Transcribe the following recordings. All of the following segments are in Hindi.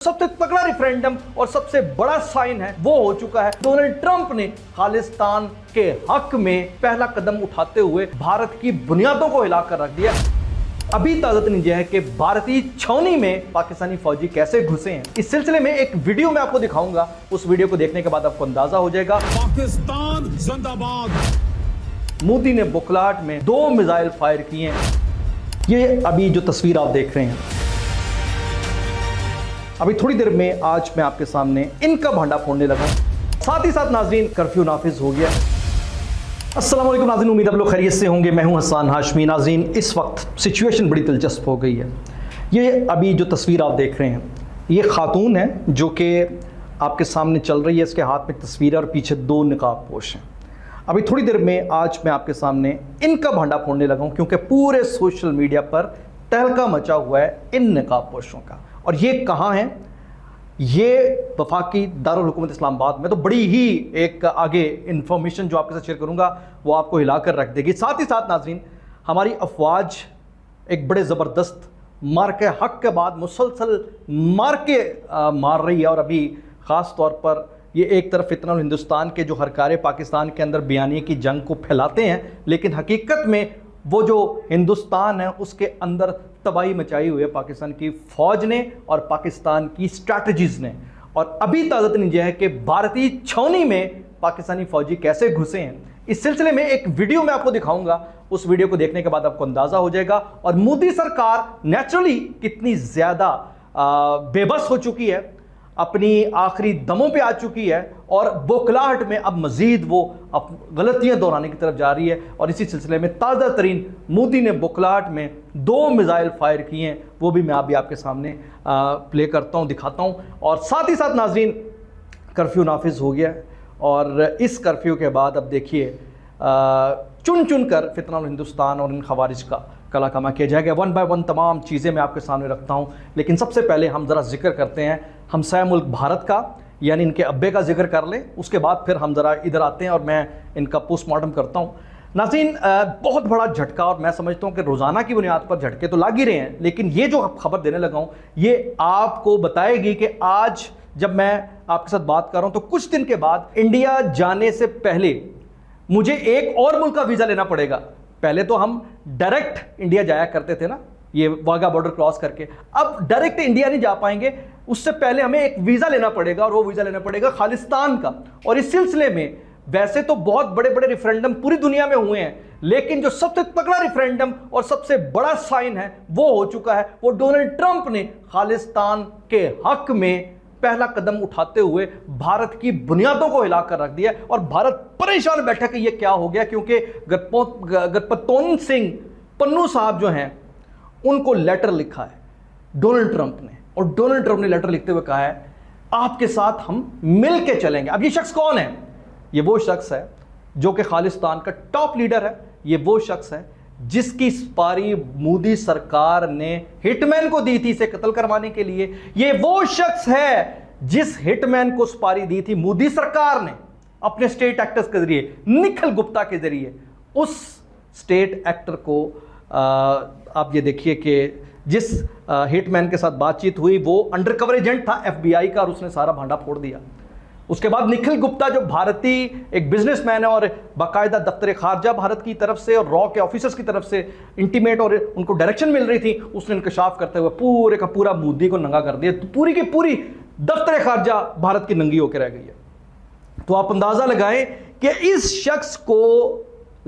सबसे तगड़ा रेफरेंडम और सबसे बड़ा साइन है वो हो चुका है। डोनाल्ड ट्रंप ने खालिस्तान के हक में पहला कदम उठाते हुए भारत की बुनियादों को हिलाकर रख दिया। अभी ताज़ा न्यूज़ है कि भारतीय छावनी में पाकिस्तानी फौजी कैसे घुसे हैं। इस सिलसिले में एक वीडियो मैं आपको दिखाऊंगा। उस वीडियो को देखने के बाद आपको अंदाजा हो जाएगा। पाकिस्तान जिंदाबाद। मोदी ने बुखलाहट में 2 मिसाइल फायर किए हैं। ये अभी जो तस्वीर आप देख रहे हैं, अभी थोड़ी देर में आज मैं आपके सामने इनका भांडा फोड़ने लगा। साथ ही साथ नाज़रीन कर्फ्यू नाफिज हो गया। अस्सलाम वालेकुम नाज़रीन, उम्मीद आप लोग खैरियत से होंगे। मैं हूं हसन हाशमी। नाज़रीन, इस वक्त सिचुएशन बड़ी दिलचस्प हो गई है। ये अभी जो तस्वीर आप देख रहे हैं, ये खातून है जो कि आपके सामने चल रही है। इसके हाथ में तस्वीर है और पीछे 2 निकाब पोश हैं। अभी थोड़ी देर में आज मैं आपके सामने इनका भांडा फोड़ने लगा हूँ, क्योंकि पूरे सोशल मीडिया पर तहलका मचा हुआ है इन निकाब पोशों का। और ये कहाँ हैं? ये वफाकी दारुल हुकूमत इस्लामाबाद में। तो बड़ी ही एक आगे इंफॉर्मेशन जो आपके साथ शेयर करूंगा वो आपको हिलाकर रख देगी। साथ ही साथ नाज़रीन, हमारी अफवाज एक बड़े ज़बरदस्त मार के हक के बाद मुसलसल मार रही है। और अभी ख़ास तौर पर ये एक तरफ फितना हिंदुस्तान के जो हरकारे पाकिस्तान के अंदर बयानिए की जंग को फैलाते हैं, लेकिन हकीकत में वो जो हिंदुस्तान है उसके अंदर तबाही मचाई हुई है पाकिस्तान की फ़ौज ने और पाकिस्तान की स्ट्रैटेजीज़ ने। और अभी ताज़ा न्यूज़ है कि भारतीय छावनी में पाकिस्तानी फ़ौजी कैसे घुसे हैं। इस सिलसिले में एक वीडियो मैं आपको दिखाऊंगा। उस वीडियो को देखने के बाद आपको अंदाज़ा हो जाएगा। और मोदी सरकार नेचुरली कितनी ज़्यादा बेबस हो चुकी है, अपनी आखिरी दमों पे आ चुकी है और बौखलाहट में अब मज़ीद वो गलतियां दोहराने की तरफ जा रही है। और इसी सिलसिले में ताज़ा तरीन मोदी ने बौखलाहट में 2 मिसाइल फायर किए हैं, वो भी मैं अभी आपके सामने प्ले करता हूं, दिखाता हूं। और साथ ही साथ नाज़रीन, कर्फ्यू नाफिज हो गया है। और इस कर्फ्यू के बाद अब देखिए चुन चुन कर फितना हिंदुस्तान और इन खवारिज का कला कमा किया जाएगा। 1 बाय 1 तमाम चीज़ें मैं आपके सामने रखता हूँ। लेकिन सबसे पहले हम ज़रा जिक्र करते हैं हमसाया मुल्क भारत का, यानी इनके अब्बे का जिक्र कर लें। उसके बाद फिर हम ज़रा इधर आते हैं और मैं इनका पोस्टमार्टम करता हूँ। नाज़रीन, बहुत बड़ा झटका, और मैं समझता हूँ कि रोज़ाना की बुनियाद पर झटके तो लग ही रहे हैं, लेकिन ये जो खबर देने लगा हूँ ये आपको बताएगी कि आज जब मैं आपके साथ बात कर रहा हूँ तो कुछ दिन के बाद इंडिया जाने से पहले मुझे एक और मुल्क का वीज़ा लेना पड़ेगा। पहले तो हम डायरेक्ट इंडिया जाया करते थे ना, ये वाघा बॉर्डर क्रॉस करके। अब डायरेक्ट इंडिया नहीं जा पाएंगे, उससे पहले हमें एक वीज़ा लेना पड़ेगा, और वो वीज़ा लेना पड़ेगा खालिस्तान का। और इस सिलसिले में वैसे तो बहुत बड़े बड़े रेफरेंडम पूरी दुनिया में हुए हैं, लेकिन जो सबसे तगड़ा रेफरेंडम और सबसे बड़ा साइन है वो हो चुका है। वो डोनाल्ड ट्रंप ने खालिस्तान के हक में पहला कदम उठाते हुए भारत की बुनियादों को हिलाकर रख दिया। और भारत परेशान बैठा कि ये क्या हो गया, क्योंकि गणपतौन सिंह पन्नू साहब जो हैं उनको लेटर लिखा है डोनाल्ड ट्रंप ने। और डोनाल्ड ट्रंप ने लेटर लिखते हुए कहा है आपके साथ हम मिल के चलेंगे। अब ये शख्स कौन है? ये वो शख्स है जो कि खालिस्तान का टॉप लीडर है। ये वो शख्स है जिसकी सुपारी मोदी सरकार ने हिटमैन को दी थी इसे कत्ल करवाने के लिए। ये वो शख्स है जिस हिटमैन को सुपारी दी थी मोदी सरकार ने अपने स्टेट एक्टर्स के जरिए, निखिल गुप्ता के जरिए। उस स्टेट एक्टर को आप ये देखिए कि जिस हिटमैन के साथ बातचीत हुई वो अंडरकवर एजेंट था FBI का, और उसने सारा भांडा फोड़ दिया। उसके बाद निखिल गुप्ता जो भारतीय एक बिजनेसमैन है और बाकायदा दफ्तर खारजा भारत की तरफ से और रॉ के ऑफिसर्स की तरफ से इंटीमेट और उनको डायरेक्शन मिल रही थी, उसने इंकशाफ करते हुए पूरे का पूरा मोदी को नंगा कर दिया। तो पूरी की पूरी दफ्तर खारजा भारत की नंगी होकर रह गई है। तो आप अंदाजा लगाएं कि इस शख्स को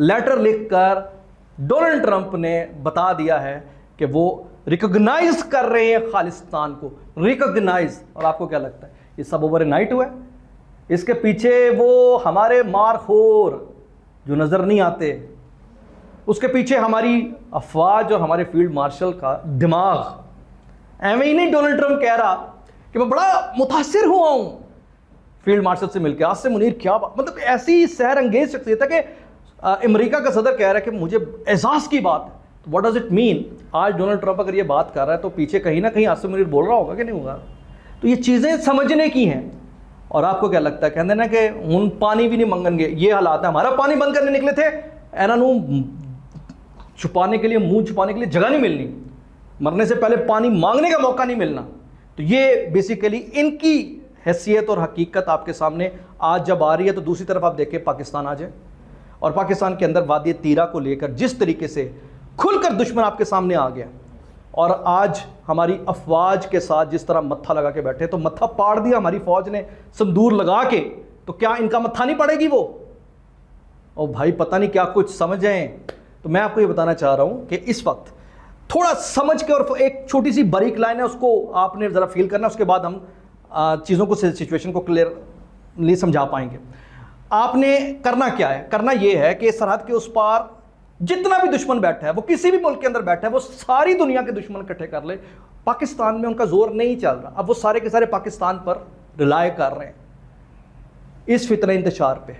लेटर लिखकर डोनाल्ड ट्रंप ने बता दिया है कि वो रिकॉग्नाइज कर रहे हैं खालिस्तान को, रिकॉग्नाइज। और आपको क्या लगता है ये सब ओवरनाइट हुआ है? इसके पीछे वो हमारे मारखोर जो नज़र नहीं आते, उसके पीछे हमारी अफवाज और हमारे फील्ड मार्शल का दिमाग। एवं ही नहीं, डोनाल्ड ट्रंप कह रहा कि मैं बड़ा मुतासिर हुआ हूं फील्ड मार्शल से मिलकर। आज से मुनीर क्या बात, मतलब ऐसी सहर अंगेज शख्सियत है कि अमेरिका का सदर कह रहा है कि मुझे एहसास की बात है। तो व्हाट डज इट मीन? आज डोनाल्ड ट्रंप अगर ये बात कर रहा है तो पीछे कहीं ना कहीं आसिम मुनीर बोल रहा होगा कि नहीं होगा। तो ये चीज़ें समझने की हैं। और आपको क्या लगता है? कहते ना कि उन पानी भी नहीं मंगेंगे, ये हालात है। हमारा पानी बंद करने निकले थे, एनानू छुपाने के लिए, मुंह छुपाने के लिए जगह नहीं मिलनी, मरने से पहले पानी मांगने का मौका नहीं मिलना। तो ये बेसिकली इनकी हैसियत और हकीकत आपके सामने आज जब आ रही है। तो दूसरी तरफ आप देखें पाकिस्तान आ जाए, और पाकिस्तान के अंदर वादी तीरा को लेकर जिस तरीके से खुलकर दुश्मन आपके सामने आ गया, और आज हमारी अफवाज के साथ जिस तरह मत्था लगा के बैठे, तो मत्था पाड़ दिया हमारी फौज ने संदूर लगा के, तो क्या इनका मत्था नहीं पड़ेगी वो? और भाई पता नहीं क्या कुछ समझें। तो मैं आपको ये बताना चाह रहा हूं कि इस वक्त थोड़ा समझ के, और एक छोटी सी बारीक लाइन है उसको आपने ज़रा फील करना, उसके बाद हम चीज़ों को, सिचुएशन को क्लियरली समझा पाएंगे। आपने करना क्या है? करना यह है कि सरहद के उस पार जितना भी दुश्मन बैठा है, वो किसी भी मुल्क के अंदर बैठा है, वो सारी दुनिया के दुश्मन इकट्ठे कर ले। पाकिस्तान में उनका जोर नहीं चल रहा, अब वो सारे के सारे पाकिस्तान पर रिलाय कर रहे हैं इस फितना इंतशार पे।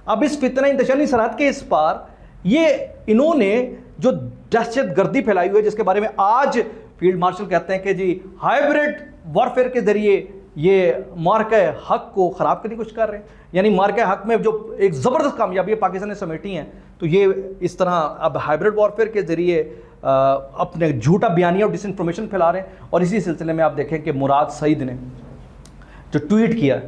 अब इस फितना इंतशार सरहद के इस पार ये इन्होंने जो दहशत गर्दी फैलाई हुई है, जिसके बारे में आज फील्ड मार्शल कहते हैं कि जी हाइब्रिड वॉरफेयर के जरिए ये मार्का हक को ख़राब करने की कोशिश कर रहे हैं। यानी मार्का हक में जो एक ज़बरदस्त कामयाबी पाकिस्तान ने समेटी हैं, तो ये इस तरह अब हाइब्रिड वॉरफेयर के ज़रिए अपने झूठा बयानिया और डिसइंफॉर्मेशन फैला रहे हैं। और इसी सिलसिले में आप देखें कि मुराद सईद ने जो ट्वीट किया,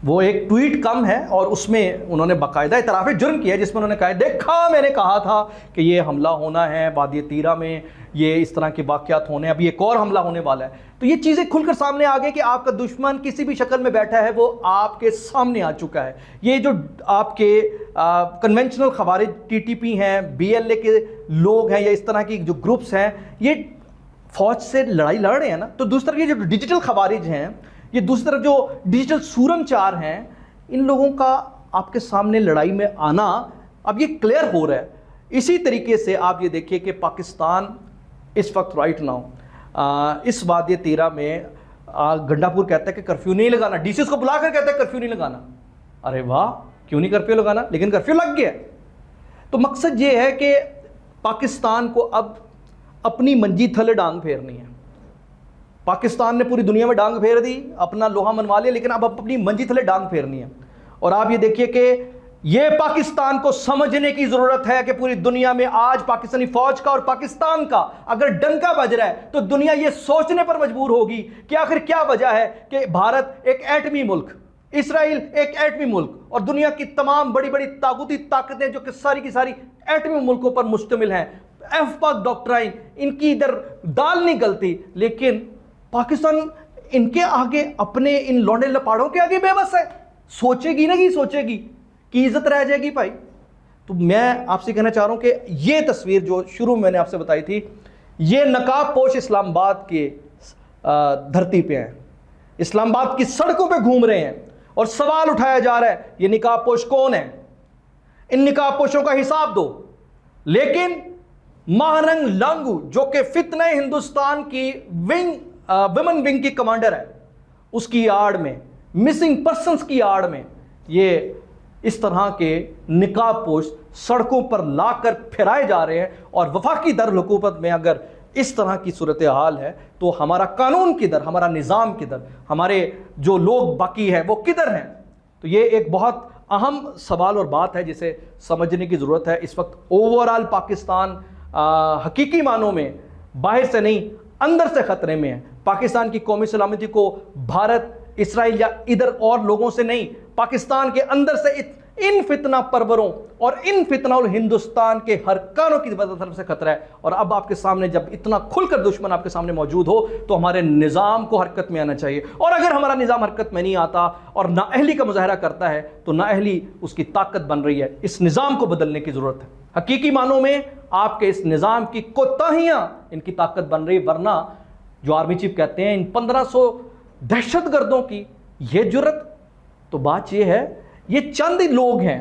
वो एक ट्वीट कम है और उसमें उन्होंने बाकायदा इतराफ़ जुर्म किया, जिसमें उन्होंने कहा, देखा मैंने कहा था कि ये हमला होना है वादी तीरा में, ये इस तरह के वाक़यात होने, अभी एक और हमला होने वाला है। तो ये चीज़ें खुलकर सामने आ गई कि आपका दुश्मन किसी भी शक्ल में बैठा है, वो आपके सामने आ चुका है। ये जो आपके कन्वेंशनल खवारिज TTP हैं, BLA के लोग हैं, या इस तरह की जो ग्रुप्स हैं, ये फ़ौज से लड़ाई लड़ रहे हैं ना। तो दूसरी तरफ ये जो डिजिटल खवारिज हैं, ये दूसरी तरफ जो डिजिटल सूरमचार हैं, इन लोगों का आपके सामने लड़ाई में आना अब ये क्लियर हो रहा है। इसी तरीके से आप ये देखिए कि पाकिस्तान इस वक्त राइट नाउ इस वादी तीरा में गंडापुर कहता है कि कर्फ्यू नहीं लगाना, DC उसको बुलाकर कहता है कर्फ्यू नहीं लगाना। अरे वाह, क्यों नहीं कर्फ्यू लगाना? लेकिन कर्फ्यू लग गया। तो मकसद ये है कि पाकिस्तान को अब अपनी मंजी थले डांग फेरनी है। पाकिस्तान ने पूरी दुनिया में डांग फेर दी, अपना लोहा मनवा लिया, लेकिन अब अपनी मंजी थले डांग फेरनी है। और आप ये देखिए कि ये पाकिस्तान को समझने की जरूरत है कि पूरी दुनिया में आज पाकिस्तानी फौज का और पाकिस्तान का अगर डंका बज रहा है, तो दुनिया ये सोचने पर मजबूर होगी कि आखिर क्या वजह है कि भारत एक एटमी मुल्क, इसराइल एक एटमी मुल्क, और दुनिया की तमाम बड़ी बड़ी ताकूती ताकतें जो कि सारी की सारी एटमी मुल्कों पर मुश्तमिल हैं, FPAC डॉक्ट्राइन, इनकी इधर दाल नहीं गलती, लेकिन पाकिस्तान इनके आगे, अपने इन लौंडे लपाड़ों के आगे बेबस है। सोचेगी ना कि सोचेगी कि इज्जत रह जाएगी भाई। तो मैं आपसे कहना चाह रहा हूं कि ये तस्वीर जो शुरू में मैंने आपसे बताई थी, ये नकाब पोश इस्लामाबाद के धरती पे हैं, इस्लामाबाद की सड़कों पे घूम रहे हैं, और सवाल उठाया जा रहा है ये नकाब पोश कौन है? इन नकाब पोशों का हिसाब दो। लेकिन महारंग लांगू जो कि फितना हिंदुस्तान की विमेन विंग की कमांडर है, उसकी आड़ में, मिसिंग पर्संस की आड़ में, ये इस तरह के निकाबपोश सड़कों पर लाकर फिराए जा रहे हैं। और वफाकी दारुल-हुकूमत में अगर इस तरह की सूरत हाल है, तो हमारा कानून किधर, हमारा निज़ाम किधर, हमारे जो लोग बाकी हैं वो किधर हैं? तो ये एक बहुत अहम सवाल और बात है जिसे समझने की ज़रूरत है। इस वक्त ओवरऑल पाकिस्तान हकीकी मानों में बाहर से नहीं, अंदर से ख़तरे में है। पाकिस्तान की कौमी सलामती को भारत, इसराइल या इधर और लोगों से नहीं, पाकिस्तान के अंदर से इन फितना परवरों और इन फितनाउल हिंदुस्तान के हर कानों की तरफ से खतरा है। और अब आपके सामने जब इतना खुलकर दुश्मन आपके सामने मौजूद हो, तो हमारे निज़ाम को हरकत में आना चाहिए। और अगर हमारा निज़ाम हरकत में नहीं आता और नाअहली का मुजाहरा करता है, तो नाअहली उसकी ताकत बन रही है। इस निज़ाम को बदलने की ज़रूरत है। हकीकी मानों में आपके इस निज़ाम की कोताहियाँ इनकी ताकत बन रही, वरना जो आर्मी चीफ कहते हैं इन 1500 दहशतगर्दों की ये जुर्रत, तो बात ये है ये चंद लोग हैं,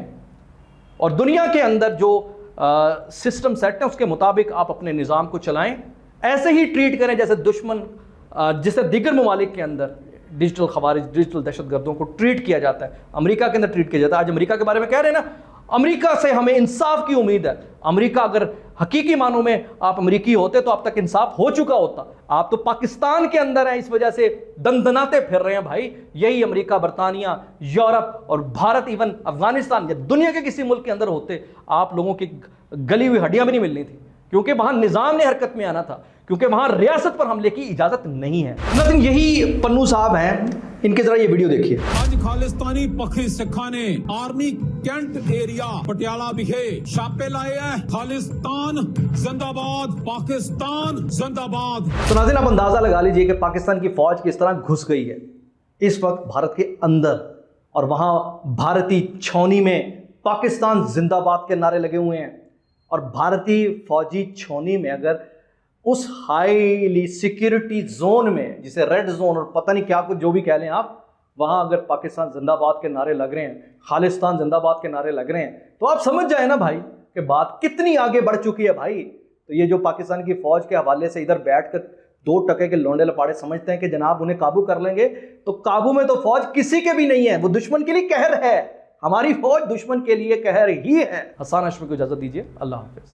और दुनिया के अंदर जो सिस्टम सेट है उसके मुताबिक आप अपने निज़ाम को चलाएं। ऐसे ही ट्रीट करें जैसे दुश्मन, जिसे दीगर ममालिक के अंदर डिजिटल खवारिज, डिजिटल दहशतगर्दों को ट्रीट किया जाता है, अमेरिका के अंदर ट्रीट किया जाता है। आज अमेरिका के बारे में कह रहे हैं ना, अमेरिका से हमें इंसाफ की उम्मीद है। अमेरिका अगर हकीकी मानों में आप अमेरिकी होते तो अब तक इंसाफ हो चुका होता। आप तो पाकिस्तान के अंदर हैं, इस वजह से दंदनाते फिर रहे हैं भाई। यही अमेरिका, बरतानिया, यूरोप और भारत, इवन अफगानिस्तान या दुनिया के किसी मुल्क के अंदर होते, आप लोगों की गली हुई हड्डियां भी नहीं मिलनी थी, क्योंकि वहां निज़ाम ने हरकत में आना था। क्योंकि वहां रियासत पर हमले की इजाजत नहीं है। नाज़रीन, यही पन्नू साहब हैं, इनके जरा ये वीडियो देखिए। आज खालिस्तानी पखी सिखा ने आर्मी कैंट एरिया पटियाला विखे छापे लाए हैं। खालिस्तान जिंदाबाद, पाकिस्तान जिंदाबाद। तो नाज़रीन, आप अंदाजा लगा लीजिए कि पाकिस्तान की फौज किस तरह घुस गई है इस वक्त भारत के अंदर, और वहां भारतीय छावनी में पाकिस्तान जिंदाबाद के नारे लगे हुए हैं। और भारतीय फौजी छावनी में अगर उस हाईली सिक्योरिटी जोन में, जिसे रेड जोन और पता नहीं क्या कुछ जो भी कह लें आप, वहां अगर पाकिस्तान जिंदाबाद के नारे लग रहे हैं, खालिस्तान जिंदाबाद के नारे लग रहे हैं, तो आप समझ जाए ना भाई कि बात कितनी आगे बढ़ चुकी है भाई। तो ये जो पाकिस्तान की फौज के हवाले से इधर बैठकर 2 टके के लौंडे लपाड़े समझते हैं कि जनाब उन्हें काबू कर लेंगे, तो काबू में तो फौज किसी के भी नहीं है, वो दुश्मन के लिए कहर है। हमारी फौज दुश्मन के लिए कहर ही है। हसन हाशमी को इजाजत दीजिए, अल्लाह हाफिज।